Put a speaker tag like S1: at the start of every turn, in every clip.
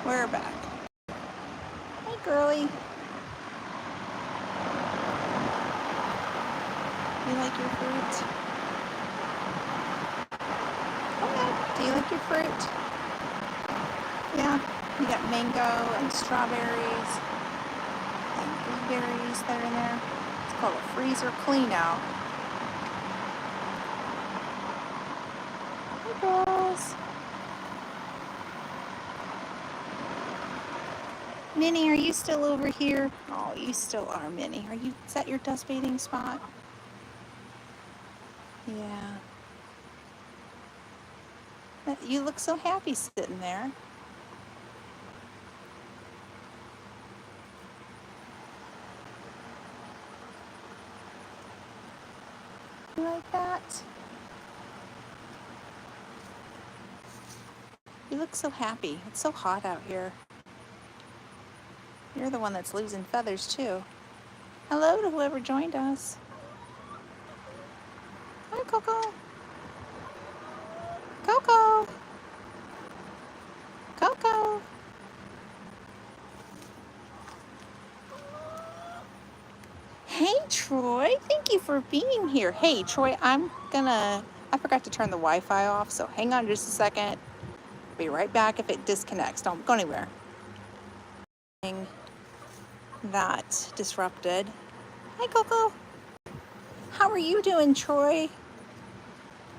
S1: We're back. Hey, girly. You like your fruit? Okay. Do you like your fruit? Yeah. You got mango and strawberries and blueberries that are in there. It's called a freezer clean out. Hey, girls. Minnie, are you still over here? Oh, you still are, Minnie. Is that your dust bathing spot? Yeah. You look so happy sitting there. You like that? You look so happy. It's so hot out here. You're the one that's losing feathers too. Hello to whoever joined us. Hi, Coco. Coco. Coco. Hey, Troy. Thank you for being here. Hey, Troy, I forgot to turn the Wi-Fi off, so hang on just a second. Be right back if it disconnects. Don't go anywhere. That disrupted. Hi, Coco. How are you doing, Troy?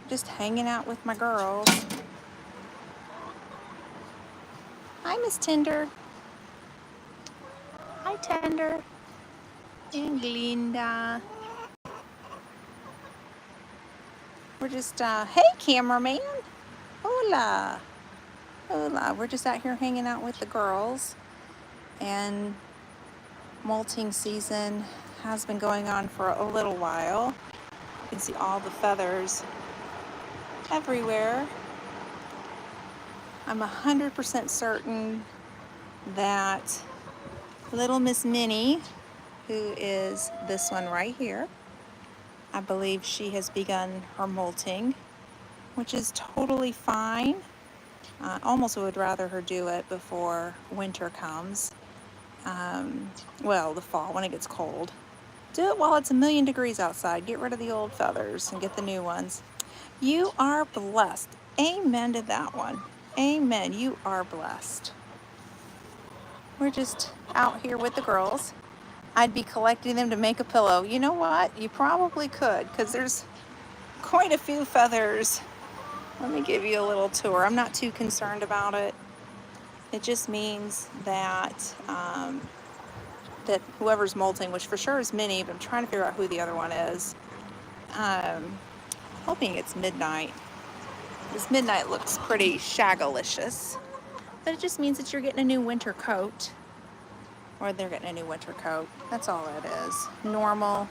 S1: Just hanging out with my girls. Hi, Miss Tender. Hi, Tender. And Glinda. We're just, hey, cameraman. Hola. Hola. We're just out here hanging out with the girls. And molting season has been going on for a little while. You can see all the feathers everywhere. I'm 100% certain that little Miss Minnie, who is this one right here, I believe she has begun her molting, which is totally fine. I almost would rather her do it before winter comes. Well, the fall when it gets cold. Do it while it's 1,000,000 degrees outside. Get rid of the old feathers and get the new ones. You are blessed. Amen to that one. Amen. You are blessed. We're just out here with the girls. I'd be collecting them to make a pillow. You know what? You probably could, because there's quite a few feathers. Let me give you a little tour. I'm not too concerned about it. It just means that that whoever's molting, which for sure is Minnie, but I'm trying to figure out who the other one is. Hoping it's Midnight. This Midnight looks pretty shagalicious, but it just means that you're getting a new winter coat, or they're getting a new winter coat. That's all it is. Normal.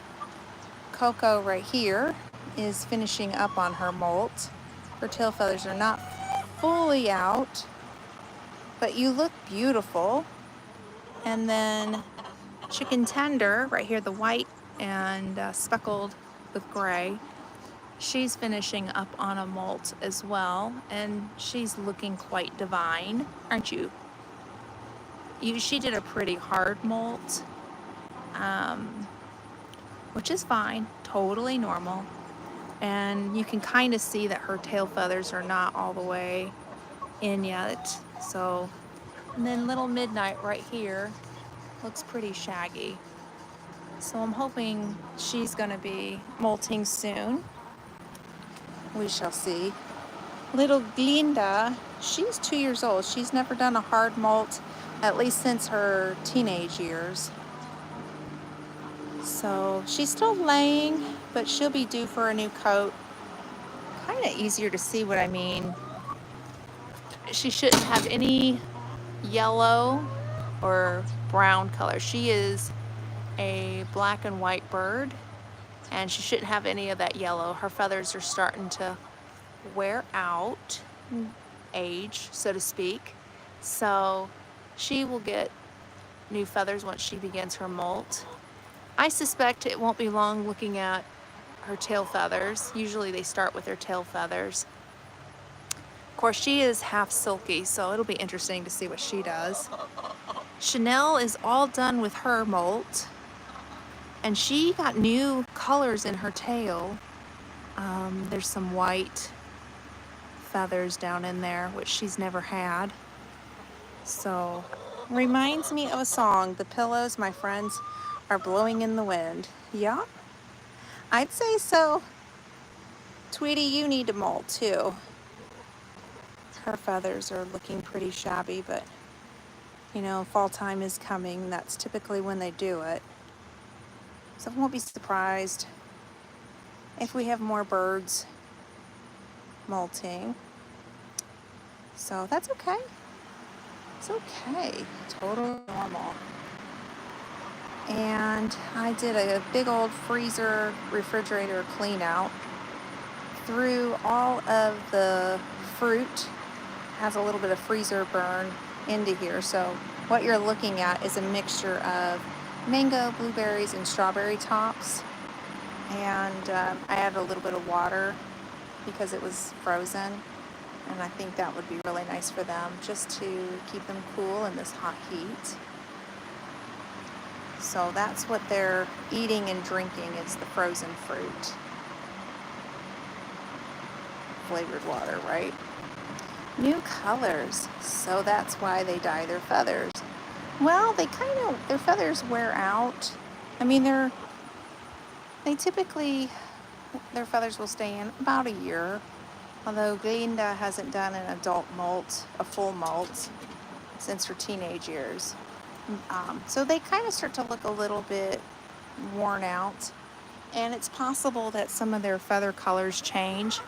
S1: Coco right here is finishing up on her molt. Her tail feathers are not fully out, but you look beautiful. And then Chicken Tender, right here, the white and speckled with gray, she's finishing up on a molt as well, and she's looking quite divine, aren't you? She did a pretty hard molt, which is fine, totally normal. And you can kind of see that her tail feathers are not all the way in yet. So, and then little Midnight right here looks pretty shaggy. So I'm hoping she's gonna be molting soon. We shall see. Little Glinda, she's 2 years old. She's never done a hard molt, at least since her teenage years. So she's still laying, but she'll be due for a new coat. Kind of easier to see what I mean. She shouldn't have any yellow or brown color. She is a black and white bird, and she shouldn't have any of that yellow. Her feathers are starting to wear out, age, so to speak. So she will get new feathers once she begins her molt. I suspect it won't be long looking at her tail feathers. Usually they start with their tail feathers. Of course, she is half silky, so it'll be interesting to see what she does. Chanel is all done with her molt, and she got new colors in her tail. There's some white feathers down in there, which she's never had. So, reminds me of a song, The Pillows My Friends Are Blowing in the Wind. Yeah, I'd say so. Tweety, you need to molt too. Her feathers are looking pretty shabby, but you know, fall time is coming. That's typically when they do it. So I won't be surprised if we have more birds molting. So that's okay. It's okay. Totally normal. And I did a big old freezer refrigerator clean out. Threw all of the fruit, has a little bit of freezer burn into here. So what you're looking at is a mixture of mango, blueberries, and strawberry tops. And I added a little bit of water because it was frozen. And I think that would be really nice for them, just to keep them cool in this hot heat. So that's what they're eating and drinking, is the frozen fruit. Flavored water, right? New colors, so that's why they dye their feathers. Well, their feathers wear out. I mean, they typically, their feathers will stay in about a year. Although Glinda hasn't done an adult molt, a full molt, since her teenage years. So they kind of start to look a little bit worn out. And it's possible that some of their feather colors change.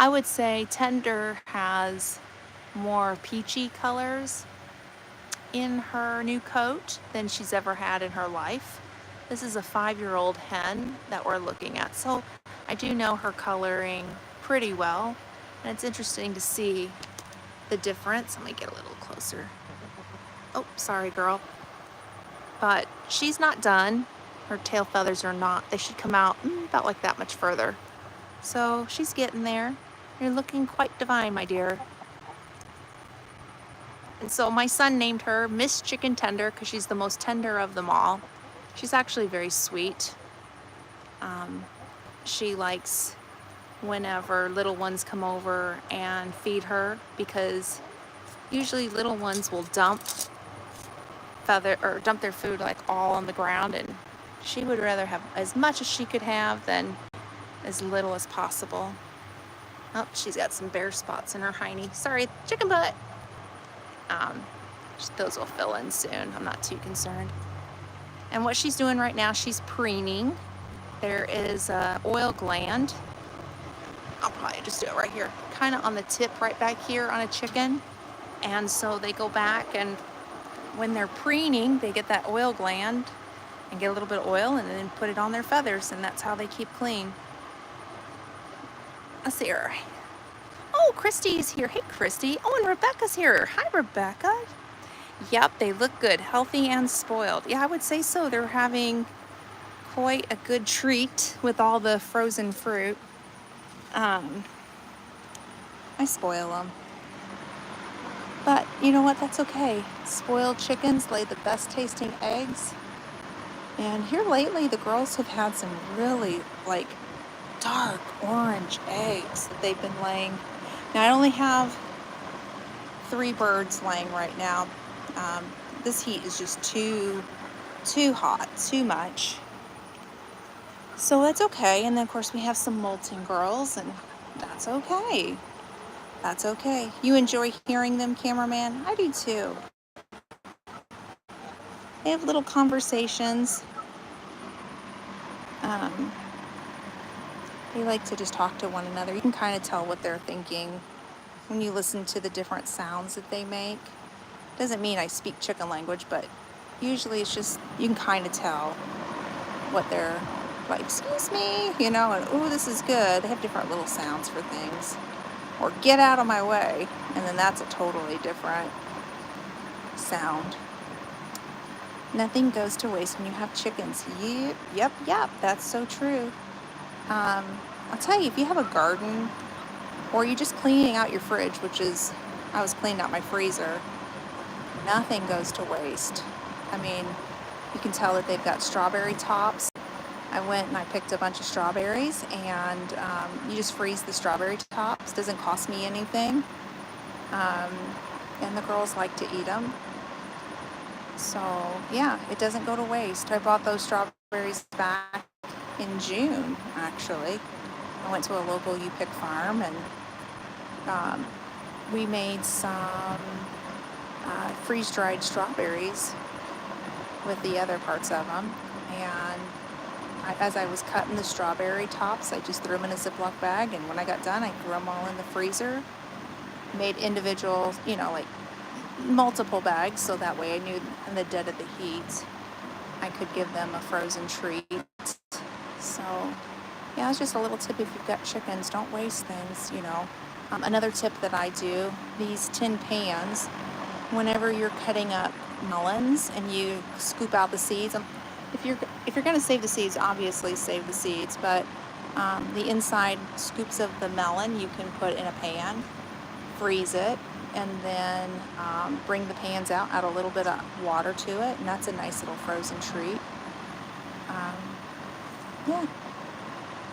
S1: I would say Tender has more peachy colors in her new coat than she's ever had in her life. This is a 5-year-old hen that we're looking at. So I do know her coloring pretty well. And it's interesting to see the difference. Let me get a little closer. Oh, sorry, girl. But she's not done. Her tail feathers are not. They should come out about like that much further. So she's getting there. You're looking quite divine, my dear. And so my son named her Miss Chicken Tender because she's the most tender of them all. She's actually very sweet. She likes whenever little ones come over and feed her, because usually little ones will dump their food like all on the ground, and she would rather have as much as she could have than as little as possible. Oh, she's got some bare spots in her hiney. Sorry, chicken butt. Those will fill in soon. I'm not too concerned. And what she's doing right now, she's preening. There is an oil gland. I'll probably just do it right here, kind of on the tip right back here on a chicken. And so they go back, and when they're preening, they get that oil gland and get a little bit of oil and then put it on their feathers, and that's how they keep clean. Let's see her. Oh, Christy's here. Hey, Christy. Oh, and Rebecca's here. Hi, Rebecca. Yep, they look good, healthy and spoiled. Yeah, I would say so. They're having quite a good treat with all the frozen fruit. I spoil them. But you know what? That's okay. Spoiled chickens lay the best tasting eggs. And here lately, the girls have had some really like dark orange eggs that they've been laying. Now I only have 3 birds laying right now. This heat is just too hot, too much. So that's okay. And then of course we have some molting girls, and that's okay. That's okay. You enjoy hearing them, cameraman? I do too. They have little conversations. They like to just talk to one another. You can kind of tell what they're thinking when you listen to the different sounds that they make. Doesn't mean I speak chicken language, but usually it's just, you can kind of tell what they're like, excuse me, you know, and oh, this is good. They have different little sounds for things. Or get out of my way, and then that's a totally different sound. Nothing goes to waste when you have chickens. Yep, that's so true. I'll tell you, if you have a garden or you just cleaning out your fridge, which is, I was cleaning out my freezer. Nothing goes to waste. I mean, you can tell that they've got strawberry tops. I went and I picked a bunch of strawberries, and you just freeze the strawberry tops. Doesn't cost me anything. Um, and the girls like to eat them. So yeah, it doesn't go to waste. I bought those strawberries back in June, actually. I went to a local U-Pick farm, and we made some freeze-dried strawberries with the other parts of them. And as I was cutting the strawberry tops, I just threw them in a Ziploc bag, and when I got done, I threw them all in the freezer. Made individual, like multiple bags, so that way I knew in the dead of the heat I could give them a frozen treat. So yeah, it's just a little tip. If you've got chickens, don't waste things. Another tip that I do, these tin pans, whenever you're cutting up melons and you scoop out the seeds, if you're going to save the seeds, obviously save the seeds, but the inside scoops of the melon you can put in a pan, freeze it, and then bring the pans out, add a little bit of water to it, and that's a nice little frozen treat. Yeah.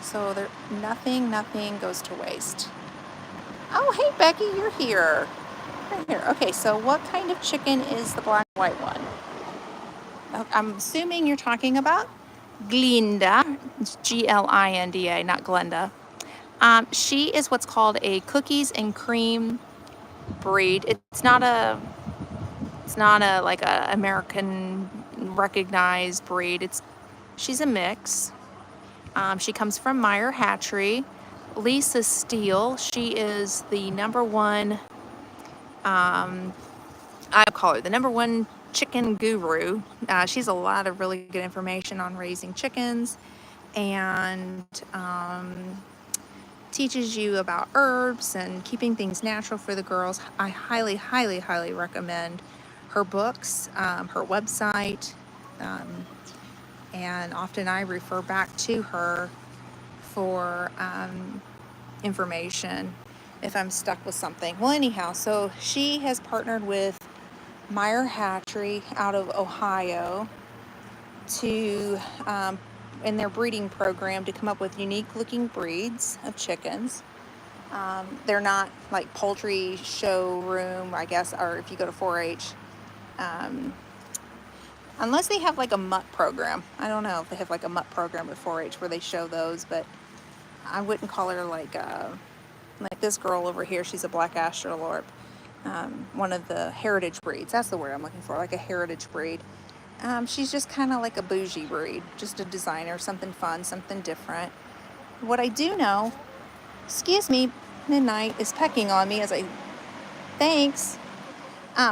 S1: So nothing goes to waste. Oh, hey Becky, you're here. You're here. Okay, so what kind of chicken is the black and white one? I'm assuming you're talking about Glinda. It's Glinda, not Glenda. She is what's called a cookies and cream breed. It's not a like a American recognized breed. She's a mix. She comes from Meyer Hatchery. Lisa Steele, she is the number one, I call her the number one chicken guru. She's a lot of really good information on raising chickens, and teaches you about herbs and keeping things natural for the girls. I highly, highly, highly recommend her books, her website, and often I refer back to her for information if I'm stuck with something. Well, anyhow, so she has partnered with Meyer Hatchery out of Ohio to in their breeding program to come up with unique looking breeds of chickens. They're not like poultry showroom, I guess, or if you go to 4-H, unless they have like a mutt program. I don't know if they have like a mutt program at 4-H where they show those, but I wouldn't call her like this girl over here. She's a black Australorp, one of the heritage breeds. That's the word I'm looking for, like a heritage breed. She's just kind of like a bougie breed, just a designer, something fun, something different. What I do know, excuse me, Midnight is pecking on me as I, thanks.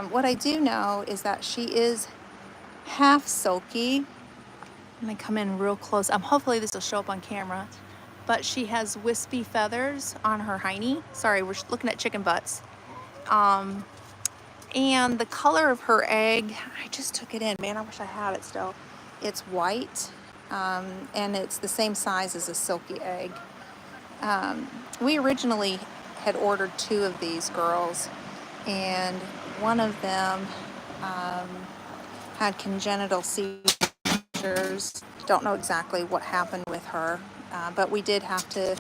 S1: What I do know is that she is half silky. Let me come in real close. Hopefully this will show up on camera, but she has wispy feathers on her hiney. Sorry, we're looking at chicken butts. And the color of her egg, I just took it in, man, I wish I had it still. It's white, and it's the same size as a silky egg. We originally had ordered 2 of these girls, and one of them had congenital seizures. Don't know exactly what happened with her, but we did have to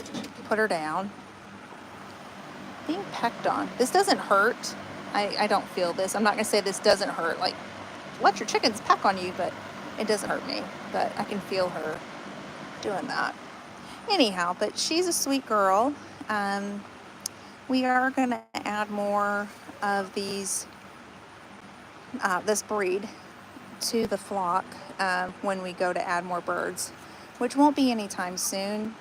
S1: put her down. Being pecked on. This doesn't hurt. I don't feel this. I'm not going to say this doesn't hurt. Like, let your chickens peck on you, but it doesn't hurt me. But I can feel her doing that. Anyhow, but she's a sweet girl. We are going to add more of these, this breed to the flock when we go to add more birds, which won't be anytime soon.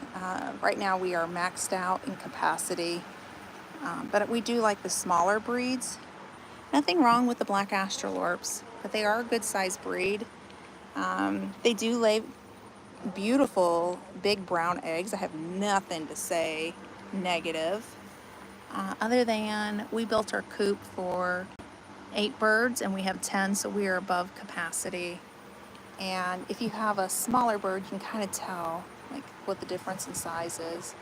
S1: Right now we are maxed out in capacity, but we do like the smaller breeds. Nothing wrong with the black Australorps, but they are a good sized breed. They do lay beautiful big brown eggs. I have nothing to say negative, other than we built our coop for 8 birds and we have 10, so we are above capacity. And if you have a smaller bird, you can kind of tell like what the difference in size is.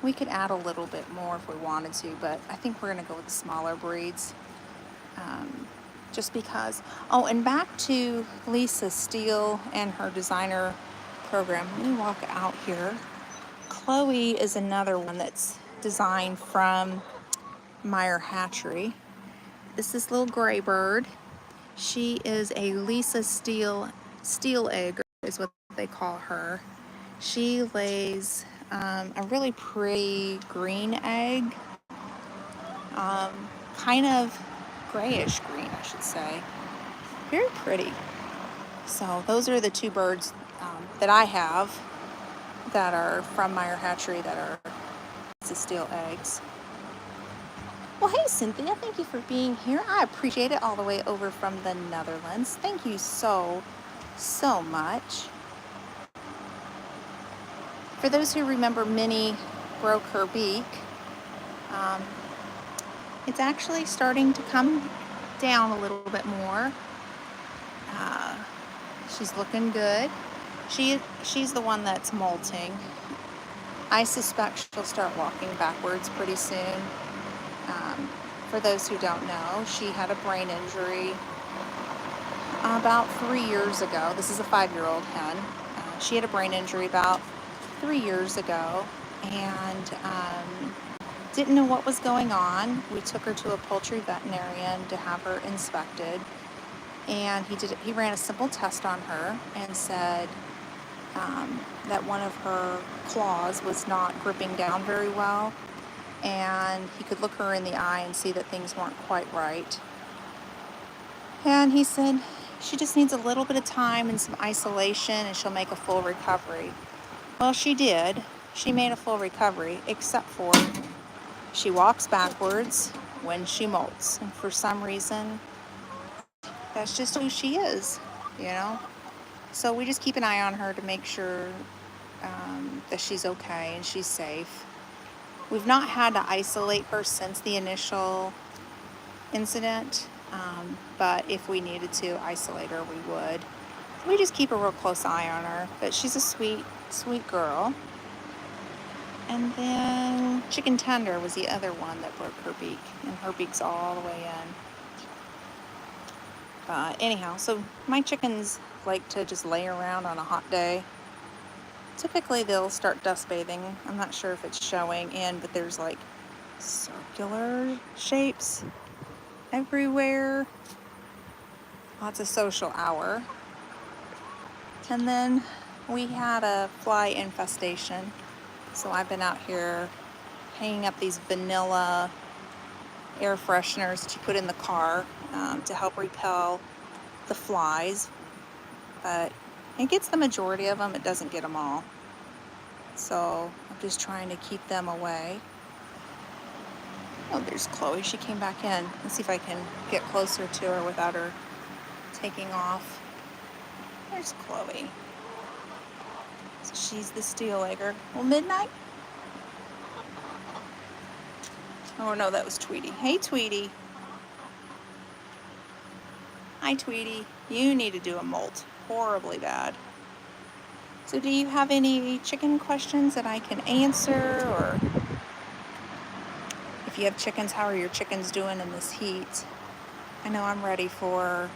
S1: We could add a little bit more if we wanted to, but I think we're going to go with the smaller breeds. Just because. Oh, and back to Lisa Steele and her designer program. Let me walk out here. Chloe is another one that's designed from Meyer Hatchery. This is little gray bird. She is a Lisa Steele egg is what they call her. She lays a really pretty green egg, kind of grayish green, I should say. Very pretty. So those are the two birds that I have that are from Meyer Hatchery that are Lisa Steele eggs. Well, hey, Cynthia, thank you for being here. I appreciate it all the way over from the Netherlands. Thank you so much. For those who remember, Minnie broke her beak. It's actually starting to come down a little bit more. She's looking good. She's the one that's molting. I suspect she'll start walking backwards pretty soon. For those who don't know, she had a brain injury about 3 years ago. This is a 5-year-old hen. She had a brain injury about 3 years ago and didn't know what was going on. We took her to a poultry veterinarian to have her inspected, and he ran a simple test on her and said that one of her claws was not gripping down very well, and he could look her in the eye and see that things weren't quite right. And he said she just needs a little bit of time and some isolation and she'll make a full recovery. Well, she did. She made a full recovery, except for she walks backwards when she molts. And for some reason, that's just who she is, you know? So we just keep an eye on her to make sure that she's okay and she's safe. We've not had to isolate her since the initial incident, but if we needed to isolate her, we would. We just keep a real close eye on her, but she's a sweet girl. And then Chicken Tender was the other one that broke her beak, and her beak's all the way in. But anyhow, so my chickens like to just lay around on a hot day. Typically they'll start dust bathing. I'm not sure if it's showing in, but there's like circular shapes everywhere. Lots of social hour. And then we had a fly infestation. So I've been out here hanging up these vanilla air fresheners that you put in the car to help repel the flies. But it gets the majority of them. It doesn't get them all. So I'm just trying to keep them away. Oh, there's Chloe. She came back in. Let's see if I can get closer to her without her taking off. There's Chloe. So she's the steel egger. Well, Midnight? Oh no, that was Tweety. Hey, Tweety. Hi, Tweety. You need to do a molt. Horribly bad. So do you have any chicken questions that I can answer? Or if you have chickens, how are your chickens doing in this heat? I know I'm ready for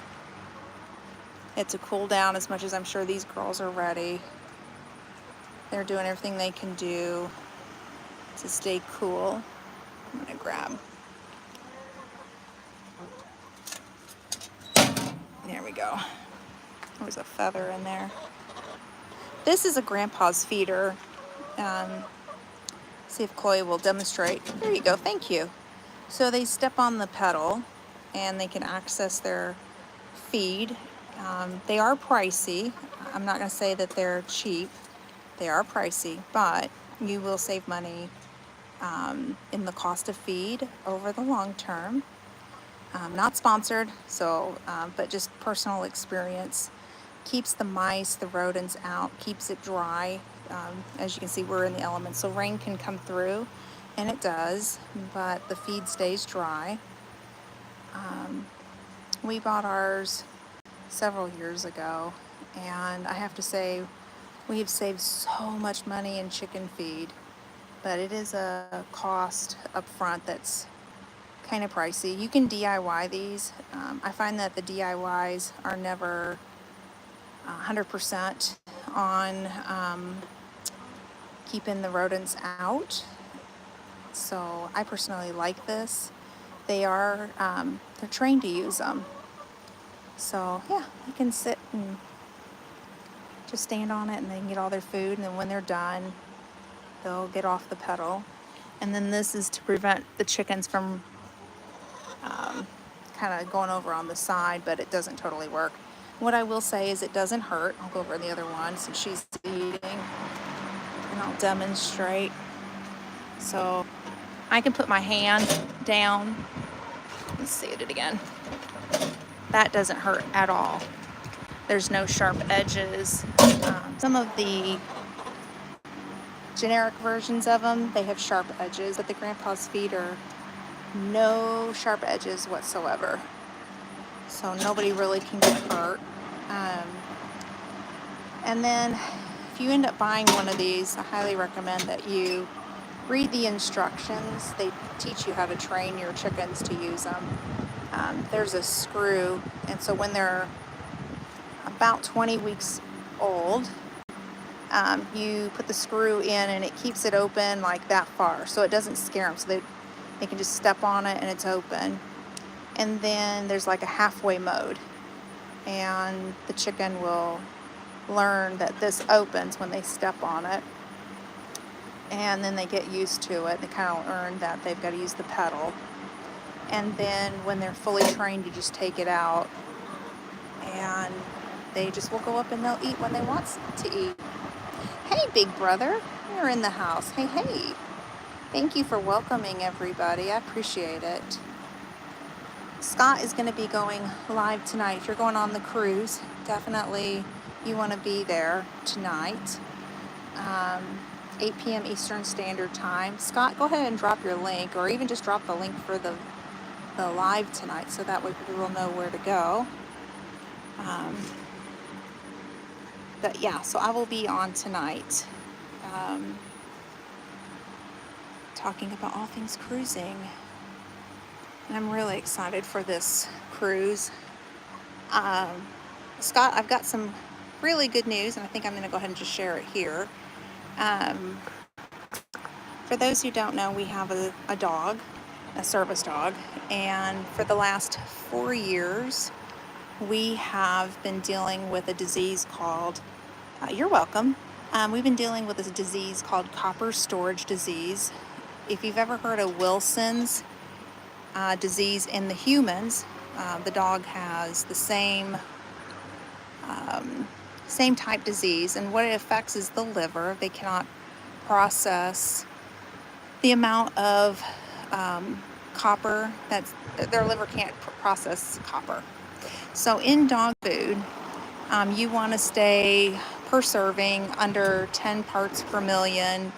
S1: it to cool down as much as I'm sure these girls are ready. They're doing everything they can do to stay cool. I'm gonna grab. There we go. There was a feather in there. This is a grandpa's feeder. See if Chloe will demonstrate. There you go, thank you. So they step on the pedal and they can access their feed. They are pricey. I'm not gonna say that they're cheap. They are pricey, but you will save money in the cost of feed over the long term. Not sponsored, so but just personal experience. Keeps the mice, the rodents out, keeps it dry. As you can see, we're in the elements, so rain can come through, and it does, but the feed stays dry. We bought ours several years ago, and I have to say, we have saved so much money in chicken feed. but it is a cost up front that's kind of pricey. You can DIY these. I find that the DIYs are never 100% on keeping the rodents out. So I personally like this. They're trained to use them. So yeah, they can sit and just stand on it and they can get all their food, and then when they're done, they'll get off the pedal. And then this is to prevent the chickens from kind of going over on the side, but it doesn't totally work. What I will say is it doesn't hurt. I'll go over the other one since she's eating, and I'll demonstrate. So I can put my hand down. Let's see it again. That doesn't hurt at all. There's no sharp edges. Some of the generic versions of them, they have sharp edges, but the Grandpa's feet are no sharp edges whatsoever. So nobody really can get hurt. And then if you end up buying one of these, I highly recommend that you read the instructions. They teach you how to train your chickens to use them. There's a screw, and so when they're about 20 weeks old, you put the screw in and it keeps it open like that far, so it doesn't scare them, so they can just step on it and it's open. And then there's like a halfway mode, and the chicken will learn that this opens when they step on it, and then they get used to it. They kind of learn that they've got to use the pedal, and then when they're fully trained, you just take it out and they just will go up and they'll eat when they want to eat. Hey, big brother, you're in the house. Hey, hey. Thank you for welcoming everybody. I appreciate it. Scott is going to be going live tonight. If you're going on the cruise, definitely you want to be there tonight. 8 p.m. Eastern Standard Time. Scott, go ahead and drop your link, or even just drop the link for the live tonight, so that way people will know where to go. But yeah, so I will be on tonight, talking about all things cruising. And I'm really excited for this cruise. Scott, I've got some really good news, and I think I'm going to go ahead and just share it here. For those who don't know, we have a dog, a service dog, and for the last 4 years, we have been dealing with a disease called, you're welcome, we've been dealing with this disease called copper storage disease. If you've ever heard of Wilson's disease in the humans, the dog has the same type disease, and what it affects is the liver. They cannot process the amount of copper their liver can't process copper. So in dog food, you want to stay per serving under 10 parts per million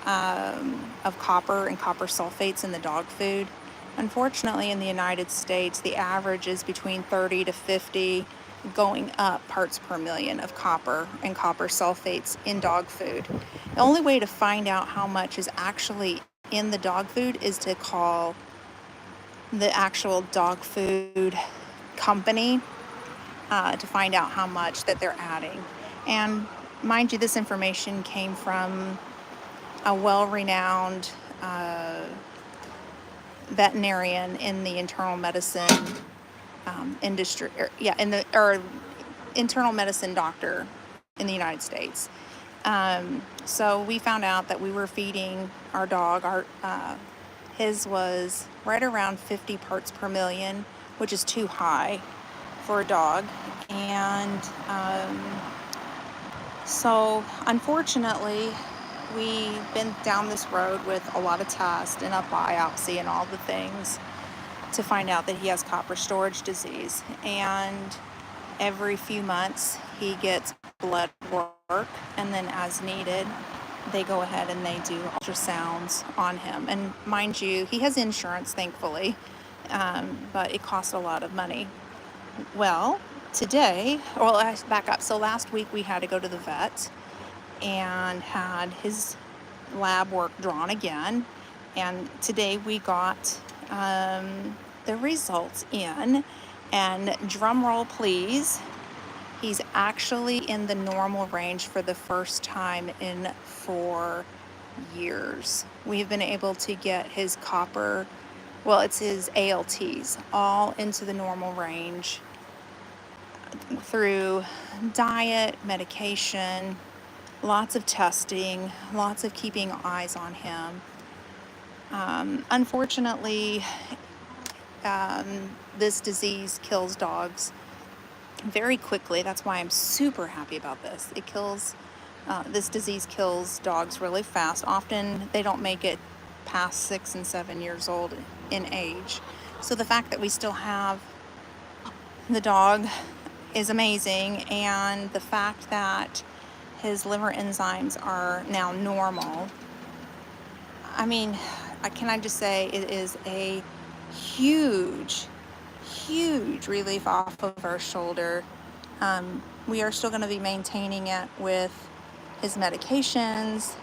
S1: of copper and copper sulfates in the dog food. Unfortunately, in the United States, the average is between 30 to 50, going up parts per million of copper and copper sulfates in dog food. The only way to find out how much is actually in the dog food is to call the actual dog food company to find out how much that they're adding. And mind you, this information came from a well-renowned veterinarian in the internal medicine industry, or internal medicine doctor in the United States. So we found out that we were feeding our dog, his was right around 50 parts per million, which is too high for a dog. And so unfortunately, we've been down this road with a lot of tests and a biopsy and all the things to find out that he has copper storage disease. And every few months he gets blood work, and then as needed they go ahead and they do ultrasounds on him. And mind you, he has insurance, thankfully, but it costs a lot of money. Well, back up. So last week we had to go to the vet and had his lab work drawn again, and today we got the results in, and drum roll please, he's actually in the normal range for the first time in 4 years. We've been able to get his copper, well, it's his ALTs, all into the normal range through diet, medication, lots of testing, lots of keeping eyes on him. Unfortunately, this disease kills dogs very quickly. That's why I'm super happy about this. This disease kills dogs really fast. Often they don't make it past 6 and 7 years old in age. So the fact that we still have the dog is amazing, and the fact that his liver enzymes are now normal, I mean, can I just say it is a huge, huge relief off of our shoulder. We are still going to be maintaining it with his medications,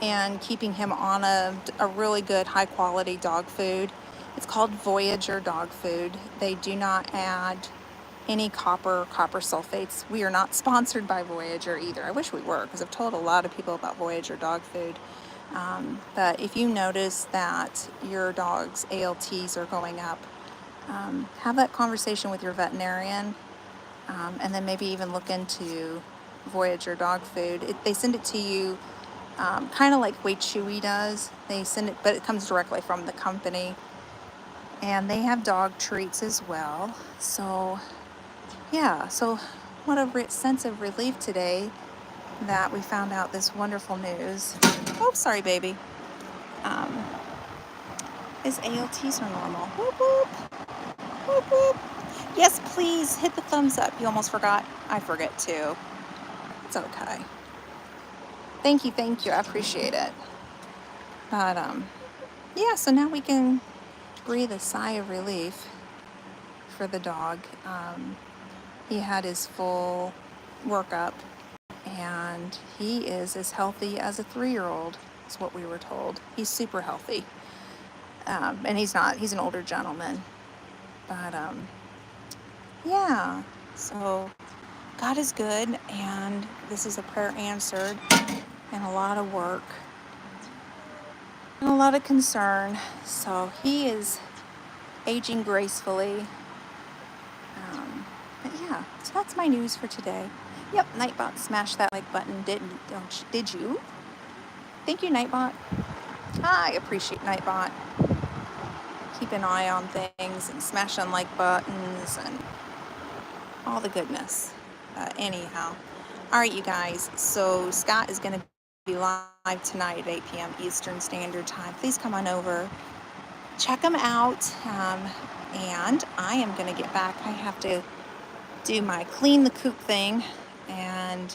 S1: and keeping him on a really good high quality dog food. It's called Voyager dog food. They do not add any copper sulfates. We are not sponsored by Voyager either. I wish we were, because I've told a lot of people about Voyager dog food. But if you notice that your dog's ALTs are going up, have that conversation with your veterinarian, and then maybe even look into Voyager dog food. They send it to you kind of like Way Chewy does. They send it, but it comes directly from the company. And they have dog treats as well. So, yeah, so what a sense of relief today that we found out this wonderful news. Oh, sorry, baby. His ALTs are normal. Whoop, whoop. Whoop, whoop. Yes, please hit the thumbs up. You almost forgot. I forget too. It's okay. Thank you. I appreciate it. But yeah, so now we can breathe a sigh of relief for the dog. He had his full workup, and he is as healthy as a 3-year-old, is what we were told. He's super healthy. And he's an older gentleman. But yeah, so God is good, and this is a prayer answered, and a lot of work, and a lot of concern. So he is aging gracefully. But yeah, so that's my news for today. Yep, Nightbot smashed that like button, did you? Thank you, Nightbot. I appreciate Nightbot. Keep an eye on things and smash on like buttons and all the goodness. Anyhow, all right, you guys. So Scott is going to be live tonight at 8 p.m. Eastern Standard Time. Please come on over, check him out. And I am going to get back. I have to do my clean the coop thing and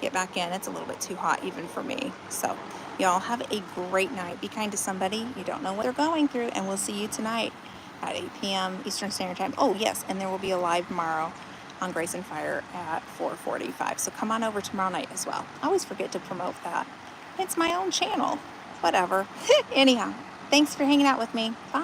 S1: get back in. It's a little bit too hot even for me. So y'all have a great night. Be kind to somebody. You don't know what they're going through. And we'll see you tonight at 8 p.m. Eastern Standard Time. Oh, yes. And there will be a live tomorrow on Grace and Fire at 4:45. So come on over tomorrow night as well. I always forget to promote that. It's my own channel. Whatever. Anyhow, thanks for hanging out with me. Bye.